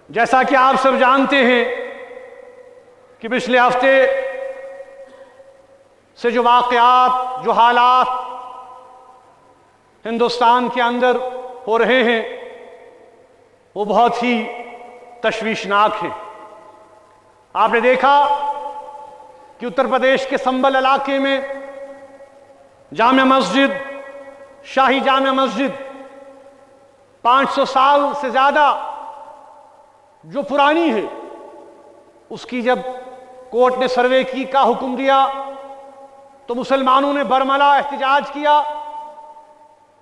جیسا کہ آپ سب جانتے ہیں کہ پچھلے ہفتے سے جو واقعات، جو حالات ہندوستان کے اندر ہو رہے ہیں وہ بہت ہی تشویشناک ہیں۔ آپ نے دیکھا کہ اتر پردیش کے سنبھل علاقے میں جامع مسجد، شاہی جامع مسجد 500 سال سے زیادہ جو پرانی ہے، اس کی جب کورٹ نے سروے کا حکم دیا تو مسلمانوں نے برملا احتجاج کیا،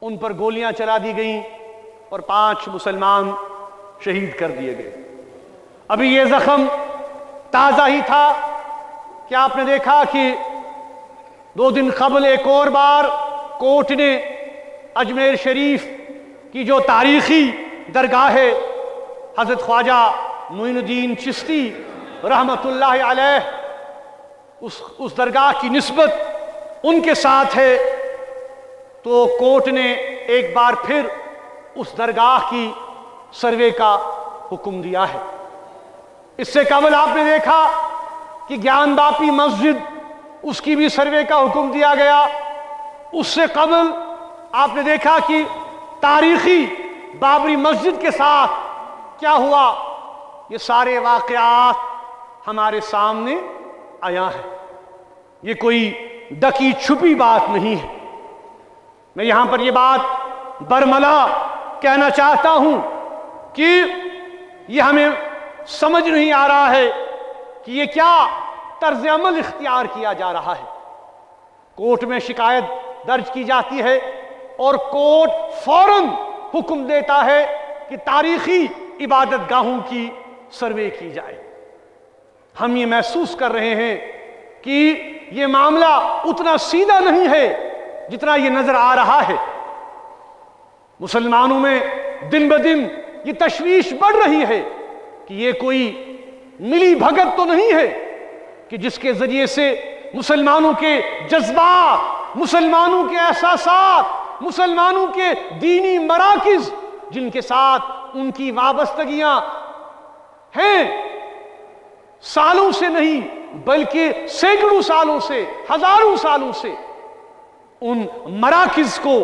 ان پر گولیاں چلا دی گئیں اور 5 مسلمان شہید کر دیے گئے۔ ابھی یہ زخم تازہ ہی تھا کہ آپ نے دیکھا کہ 2 دن قبل ایک اور بار کورٹ نے اجمیر شریف کی جو تاریخی درگاہ ہے حضرت خواجہ معین الدین چشتی رحمت اللہ علیہ، اس درگاہ کی نسبت ان کے ساتھ ہے، تو کورٹ نے ایک بار پھر اس درگاہ کی سروے کا حکم دیا ہے۔ اس سے قبل آپ نے دیکھا کہ گیان باپی مسجد، اس کی بھی سروے کا حکم دیا گیا۔ اس سے قبل آپ نے دیکھا کہ تاریخی بابری مسجد کے ساتھ کیا ہوا، یہ سارے واقعات ہمارے سامنے آیا ہے۔ یہ کوئی ڈکی چھپی بات نہیں ہے۔ میں یہاں پر یہ بات برملا کہنا چاہتا ہوں کہ یہ ہمیں سمجھ نہیں آ رہا ہے کہ یہ کیا طرز عمل اختیار کیا جا رہا ہے۔ کورٹ میں شکایت درج کی جاتی ہے اور کورٹ فوراً حکم دیتا ہے کہ تاریخی عبادت گاہوں کی سروے کی جائے۔ ہم یہ محسوس کر رہے ہیں کہ یہ معاملہ اتنا سیدھا نہیں ہے جتنا یہ نظر آ رہا ہے۔ مسلمانوں میں دن بدن یہ تشویش بڑھ رہی ہے کہ یہ کوئی ملی بھگت تو نہیں ہے کہ جس کے ذریعے سے مسلمانوں کے جذبات، مسلمانوں کے احساسات، مسلمانوں کے دینی مراکز جن کے ساتھ ان کی وابستگیاں ہیں، سالوں سے نہیں بلکہ سینکڑوں سالوں سے، ہزاروں سالوں سے، ان مراکز کو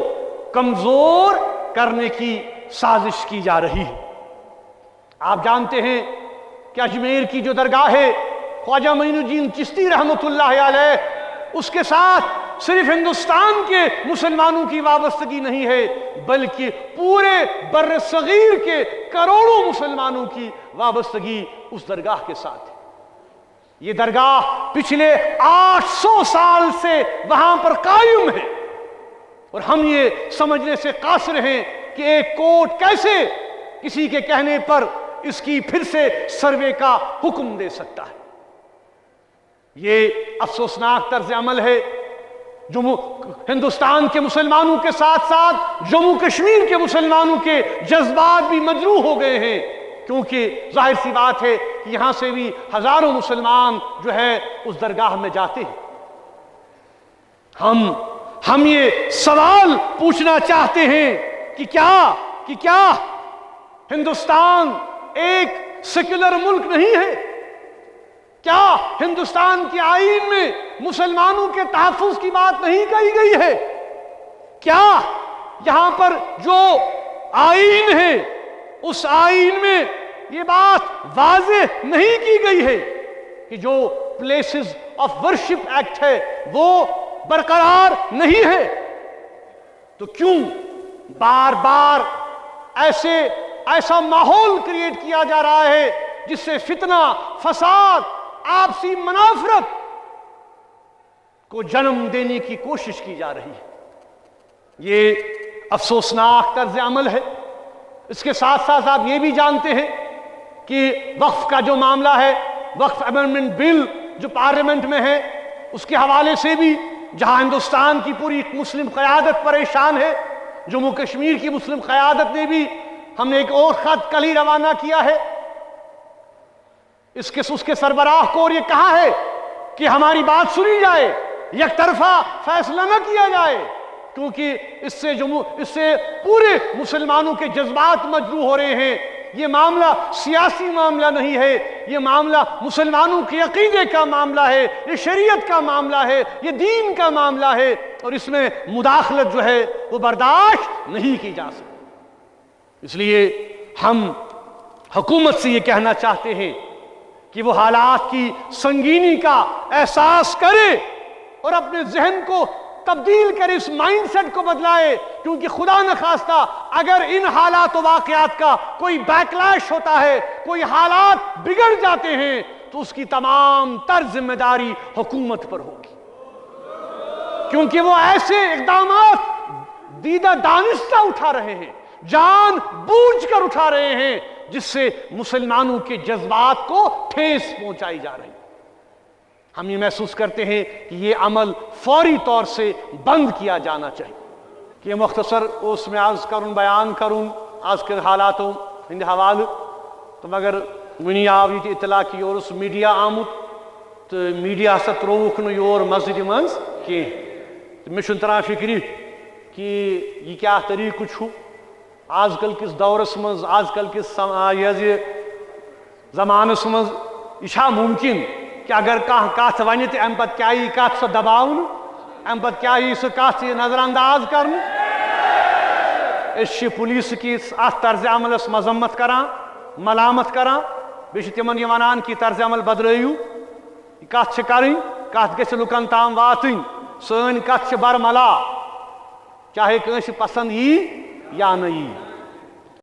کمزور کرنے کی سازش کی جا رہی ہے۔ آپ جانتے ہیں کہ اجمیر کی جو درگاہ ہے خواجہ معین الدین چشتی رحمت اللہ علیہ، اس کے ساتھ صرف ہندوستان کے مسلمانوں کی وابستگی نہیں ہے بلکہ پورے بر صغیر کے کروڑوں مسلمانوں کی وابستگی اس درگاہ کے ساتھ ہے۔ یہ درگاہ پچھلے 800 سال سے وہاں پر قائم ہے، اور ہم یہ سمجھنے سے قاصر ہیں کہ ایک کورٹ کیسے کسی کے کہنے پر اس کی پھر سے سروے کا حکم دے سکتا ہے۔ یہ افسوسناک طرز عمل ہے۔ ہندوستان کے مسلمانوں کے ساتھ ساتھ جموں کشمیر کے مسلمانوں کے جذبات بھی مجروح ہو گئے ہیں، کیونکہ ظاہر سی بات ہے کہ یہاں سے بھی ہزاروں مسلمان جو ہے اس درگاہ میں جاتے ہیں۔ ہم یہ سوال پوچھنا چاہتے ہیں کہ کیا ہندوستان ایک سیکولر ملک نہیں ہے؟ کیا ہندوستان کے آئین میں مسلمانوں کے تحفظ کی بات نہیں کہی گئی ہے؟ کیا یہاں پر جو آئین ہے اس آئین میں یہ بات واضح نہیں کی گئی ہے کہ جو پلیسز آف ورشپ ایکٹ ہے وہ برقرار نہیں ہے؟ تو کیوں بار بار ایسا ماحول کریٹ کیا جا رہا ہے جس سے فتنہ، فساد، آپسی منافرت کو جنم دینے کی کوشش کی جا رہی ہے؟ یہ افسوسناک طرز عمل ہے۔ اس کے ساتھ ساتھ آپ یہ بھی جانتے ہیں کہ وقف کا جو معاملہ ہے، وقف امینڈمنٹ بل جو پارلیمنٹ میں ہے، اس کے حوالے سے بھی جہاں ہندوستان کی پوری مسلم قیادت پریشان ہے، جموں کشمیر کی مسلم قیادت نے بھی، ہم نے ایک اور خط کل ہی روانہ کیا ہے اس کے سربراہ کو، اور یہ کہا ہے کہ ہماری بات سنی جائے، یک طرفہ فیصلہ نہ کیا جائے، کیونکہ اس سے پورے مسلمانوں کے جذبات مجروح ہو رہے ہیں۔ یہ معاملہ سیاسی معاملہ نہیں ہے، یہ معاملہ مسلمانوں کے عقیدے کا معاملہ ہے، یہ شریعت کا معاملہ ہے، یہ دین کا معاملہ ہے، اور اس میں مداخلت جو ہے وہ برداشت نہیں کی جا سکتی۔ اس لیے ہم حکومت سے یہ کہنا چاہتے ہیں کہ وہ حالات کی سنگینی کا احساس کرے اور اپنے ذہن کو تبدیل کر اس مائنڈ سیٹ کو بدلائے، کیونکہ خدا نخواستہ اگر ان حالات و واقعات کا کوئی بیکلیش ہوتا ہے، کوئی حالات بگڑ جاتے ہیں، تو اس کی تمام تر ذمہ داری حکومت پر ہوگی، کیونکہ وہ ایسے اقدامات دیدہ دانستہ اٹھا رہے ہیں، جان بوجھ کر اٹھا رہے ہیں، جس سے مسلمانوں کے جذبات کو ٹھیس پہنچائی جا رہی ہے۔ ہم یہ محسوس کرتے ہیں کہ یہ عمل فوری طور سے بند کیا جانا چاہیے۔ کہ مختصر اس میں عرض کروں بیان کروں آج کے حالاتوں ہند حوالہ تو مگر ونی آو یہ اطلاع کہ یورس میڈیا آمت تو میڈیا ہسا تروک نو یور مسجد مز کی مے چھن تران فکر کہ یہ کیا طریقہ چھو آج کل کس دورس مز آج کل کس زمانس مز یہ ممکن کہ اگر کت ون تو ام پتہ کیا کت سو دباؤن ام پتہ کیا سہ کت نظر انداز کرن اس پولیس کس ات طرز عملس مذمت کران ملامت کران بیٚیہِ چھِ تمن یہ ونان کہ طرز عمل بدلٲیِو کت چھ کرٕنۍ کت گژھِ لُکن تام واتٕنۍ سٲنۍ کت چھ برملا چاہے کٲنٛسہِ پسند یی یا نہ یی۔